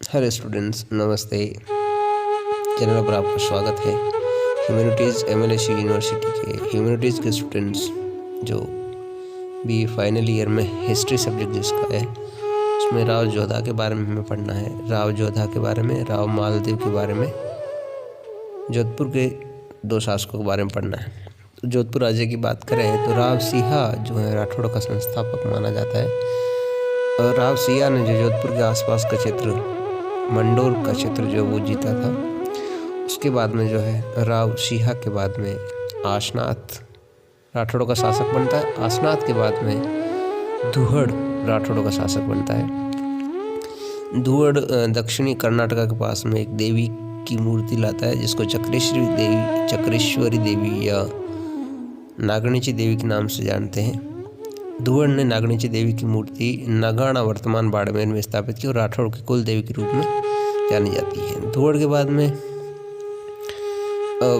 Hello students, नमस्ते। Channel पर आपका स्वागत है। ह्यूमैनिटीज़ एमएलएसी यूनिवर्सिटी के ह्यूमैनिटीज़ के स्टूडेंट्स जो बी फाइनल ईयर में हिस्ट्री सब्जेक्ट जिसका है, उसमें राव जोधा के बारे में हमें पढ़ना है। राव जोधा के बारे में, राव मालदेव के बारे में, जोधपुर के दो शासकों के बारे में पढ़ना है। तो जोधपुर राज्य की बात करें तो राव सिंहा जो है राठौड़ का संस्थापक माना जाता है। और राव सिंहा ने जो जोधपुर के आसपास का क्षेत्र, मंडोर का क्षेत्र जो वो जीता था। उसके बाद में जो है राव सिंहा के बाद में आशनाथ राठौड़ों का शासक बनता है। आशनाथ के बाद में धुहड़ राठौड़ों का शासक बनता है। धुहड़ दक्षिणी कर्नाटक के पास में एक देवी की मूर्ति लाता है जिसको चक्रेश्वरी देवी या नागणीची देवी के नाम से जानते हैं। धुहड़ ने नागणीची देवी की मूर्ति नगाड़ा वर्तमान बाड़मेर में स्थापित की और राठौड़ की कुल देवी के रूप में जानी जाती है। धुहड़ के बाद में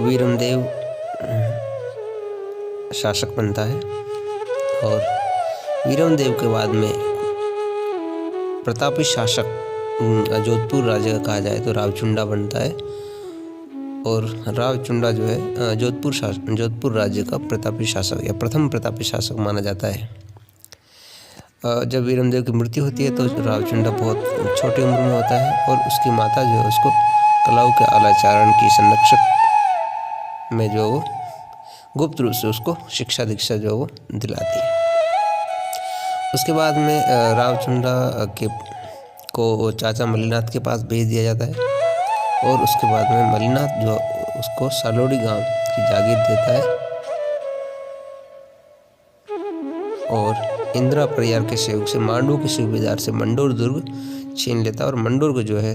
वीरमदेव शासक बनता है और वीरमदेव के बाद में प्रतापी शासक जोधपुर राज्य का कहा जाए तो रावचुंडा बनता है। और रावचुंडा जो है जोधपुर राज्य का प्रतापी शासक या प्रथम प्रतापी शासक माना जाता है। जब वीरमदेव की मृत्यु होती है तो रावचुंडा बहुत छोटी उम्र में होता है और उसकी माता जो है उसको कलाऊ के आलाचारण की संरक्षक में जो वो गुप्त रूप से उसको शिक्षा दीक्षा जो वो दिलाती है। उसके बाद में रावचुंडा को चाचा मल्लीनाथ के पास भेज दिया जाता है और उसके बाद में मल्लीनाथ जो उसको सालोड़ी गांव की जागीर देता है और इंदिरा परियार के सहयोग से मांडू के सूबेदार से मंडोर दुर्ग छीन लेता है और मंडोर को जो है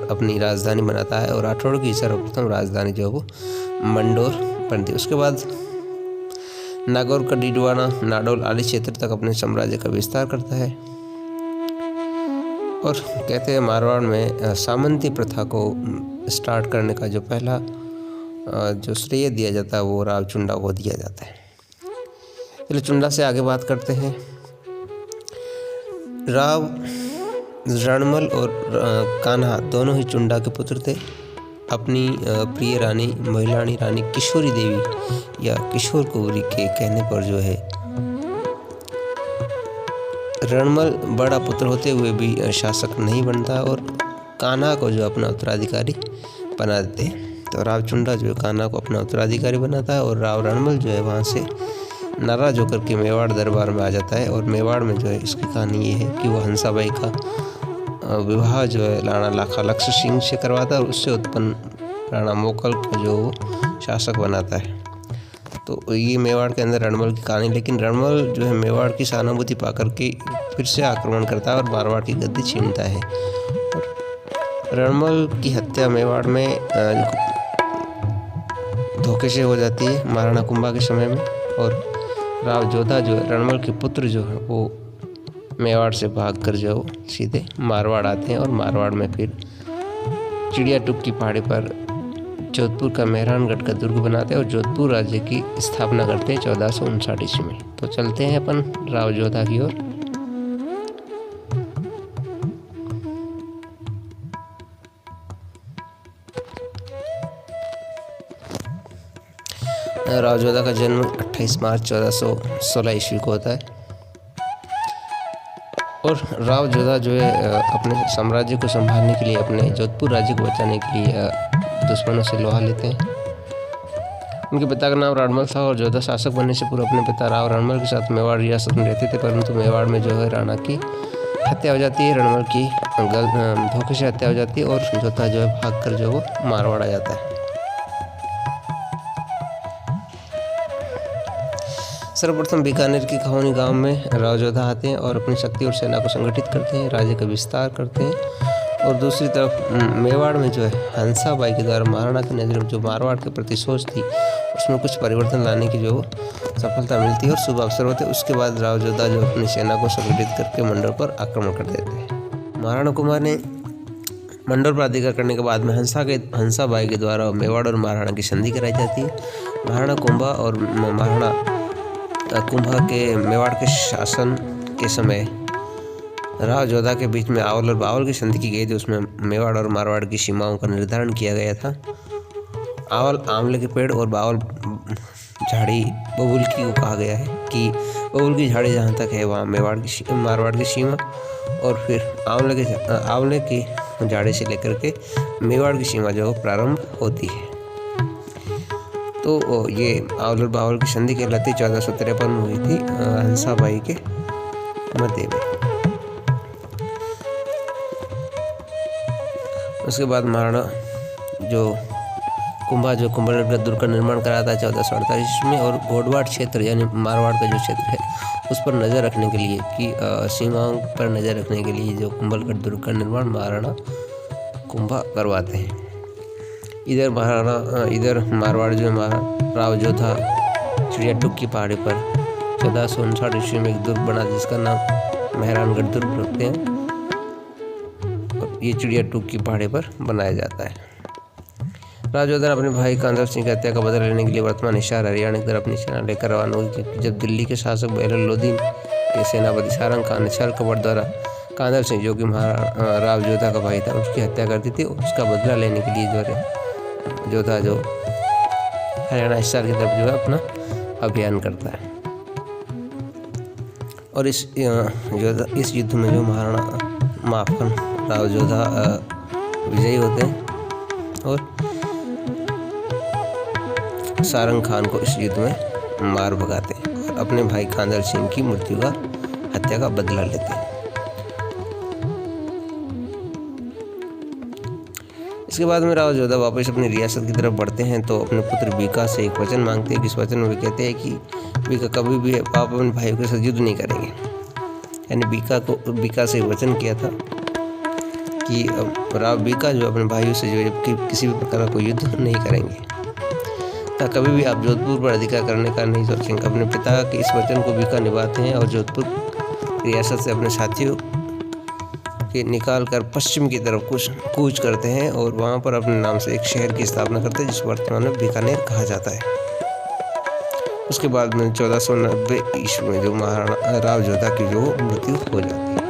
अपनी राजधानी बनाता है और राठौड़ की सर्वप्रथम राजधानी जो है वो मंडोर बनती है। उसके बाद नागौर का डीडवाना नाडोल आदि क्षेत्र तक अपने साम्राज्य का विस्तार करता है। और कहते हैं मारवाड़ में सामंती प्रथा को स्टार्ट करने का जो पहला जो श्रेय दिया जाता है वो रावचुंडा को दिया जाता है। चलिए चुंडा से आगे बात करते हैं। राव रणमल और कान्हा दोनों ही चुंडा के पुत्र थे। अपनी प्रिय रानी महिलानी रानी किशोरी देवी या किशोर कुंवरी के कहने पर जो है रणमल बड़ा पुत्र होते हुए भी शासक नहीं बनता और कान्हा को जो अपना उत्तराधिकारी बना देते हैं। तो रावचुंडा जो है कान्हा को अपना उत्तराधिकारी बनाता है और राव रणमल जो है वहाँ से नाराज होकर के मेवाड़ दरबार में आ जाता है। और मेवाड़ में जो है इसकी कहानी ये है कि वो हंसाबाई का विवाह जो है राणा लाखा लक्ष्य सिंह से करवाता है और उससे उत्पन्न राणा मोकल को जो शासक बनाता है। तो ये मेवाड़ के अंदर रणमल की कहानी। लेकिन रणमल जो है मेवाड़ की सहानुभूति पाकर के फिर से आक्रमण करता है और मारवाड़ की गद्दी छीनता है। और रणमल की हत्या मेवाड़ में धोखे से हो जाती है महाराणा कुंभा के समय में। और राव जोधा जो है रणमल के पुत्र जो है वो मेवाड़ से भागकर जो सीधे मारवाड़ आते हैं और मारवाड़ में फिर चिड़िया टुक की पहाड़ी पर जोधपुर का मेहरानगढ़ का दुर्ग बनाते हैं और जोधपुर राज्य की स्थापना करते हैं 1459 ईस्वी में। तो चलते हैं अपन राव जोधा की ओर। राव जोधा का जन्म 28 मार्च 1416 ईस्वी को होता है और राव जोधा जो है अपने साम्राज्य को संभालने के लिए, अपने जोधपुर राज्य को बचाने के लिए दुश्मनों से लोहा लेते हैं। उनके पिता का नाम रणमल था और जोधा शासक बनने से पूर्व अपने पिता राव रणमल के साथ मेवाड़ रियासत में रहते थे। परंतु मेवाड़ में जो है राणा की हत्या हो जाती है, रणमल की धोखे से हत्या हो जाती है और जोधा जो है भागकर जो वो मारवाड़ आ जाता है। सर्वप्रथम बीकानेर की खौनी गांव में राव जोधा आते हैं और अपनी शक्ति और सेना को संगठित करते हैं, राज्य का विस्तार करते हैं। और दूसरी तरफ मेवाड़ में जो है हंसाबाई के द्वारा महाराणा की नज़र में जो मारवाड़ के प्रति सोच थी उसमें कुछ परिवर्तन लाने की जो सफलता मिलती है और शुभ अवसर होते हैं। उसके बाद राव जोधा जो अपनी सेना को संगठित करके मंडोर पर आक्रमण कर देते हैं। महाराणा कुमार ने मंडोर पर अधिकार करने के बाद में हंसाबाई के द्वारा मेवाड़ और महाराणा की संधि कराई जाती है। महाराणा कुंभा और महाराणा कुंभा के मेवाड़ के शासन के समय राव जोधा के बीच में आवल और बावल की संधि की गई थी। उसमें मेवाड़ और मारवाड़ की सीमाओं का निर्धारण किया गया था। आवल आंवले के पेड़ और बावल झाड़ी बबूल की को कहा गया है कि बबूल की झाड़ी जहाँ तक है वहाँ मारवाड़ की सीमा, और फिर आंवले की झाड़ी से लेकर के मेवाड़ की सीमा जो प्रारंभ होती है। तो ये आवल और बावल की संधि कहलाती 1453 में हुई थी हंसाबाई के मध्य में। उसके बाद महाराणा जो कुंभलगढ़ दुर्ग का निर्माण करा था 1448 में, और गोडवाड़ क्षेत्र यानी मारवाड़ का जो क्षेत्र है उस पर नज़र रखने के लिए कि सीमाओं पर नज़र रखने के लिए जो कुंभलगढ़ दुर्ग का निर्माण महाराणा कुंभा करवाते हैं। इधर मारवाड़ जो राव जोधा चिड़िया टूक की पहाड़ी पर 1459 ईस्वी में एक दुर्ग बना जिसका नाम मेहरानगढ़ दुर्ग रखते हैं, और ये चिड़िया टूक की पहाड़ी पर बनाया जाता है। राव जोधा ने अपने भाई कांधर सिंह की हत्या का बदला लेने के लिए वर्तमान हिसार हरियाणा की तरफ सेना लेकर रवाना हुई। जब दिल्ली के शासक बहलोल लोधी के सेनापति सारंग खान ने छल कपट द्वारा कांधर सिंह जो कि राव जोधा का भाई था उसकी हत्या कर दी थी, उसका बदला लेने के लिए जोधा जो हरियाणा हिसार की तरफ जो है अपना अभियान करता है। और इस युद्ध में जो राव जोधा विजयी होते हैं और सारंग खान को इस युद्ध में मार भगाते हैं और अपने भाई कांधर सिंह की हत्या का बदला लेते हैं। इसके बाद में राव जोधा वापस अपनी रियासत की तरफ बढ़ते हैं तो अपने पुत्र बीका से एक वचन मांगते हैं कि इस वचन में वे कहते हैं कि बीका कभी भी आप अपने भाइयों के साथ युद्ध नहीं करेंगे। यानी बीका से वचन किया था कि राव बीका जो अपने भाइयों से जो किसी भी प्रकार का कोई युद्ध नहीं करेंगे, तो कभी भी आप जोधपुर पर अधिकार करने का नहीं सोचेंगे। अपने पिता के इस वचन को बीका निभाते हैं और जोधपुर रियासत से अपने साथियों के निकाल कर पश्चिम की तरफ कूच करते हैं और वहाँ पर अपने नाम से एक शहर की स्थापना करते हैं जिस वर्तमान में बीकानेर कहा जाता है। उसके बाद में 1490 ईस्वी में जो महाराणा राव जोधा की जो मृत्यु हो जाती है।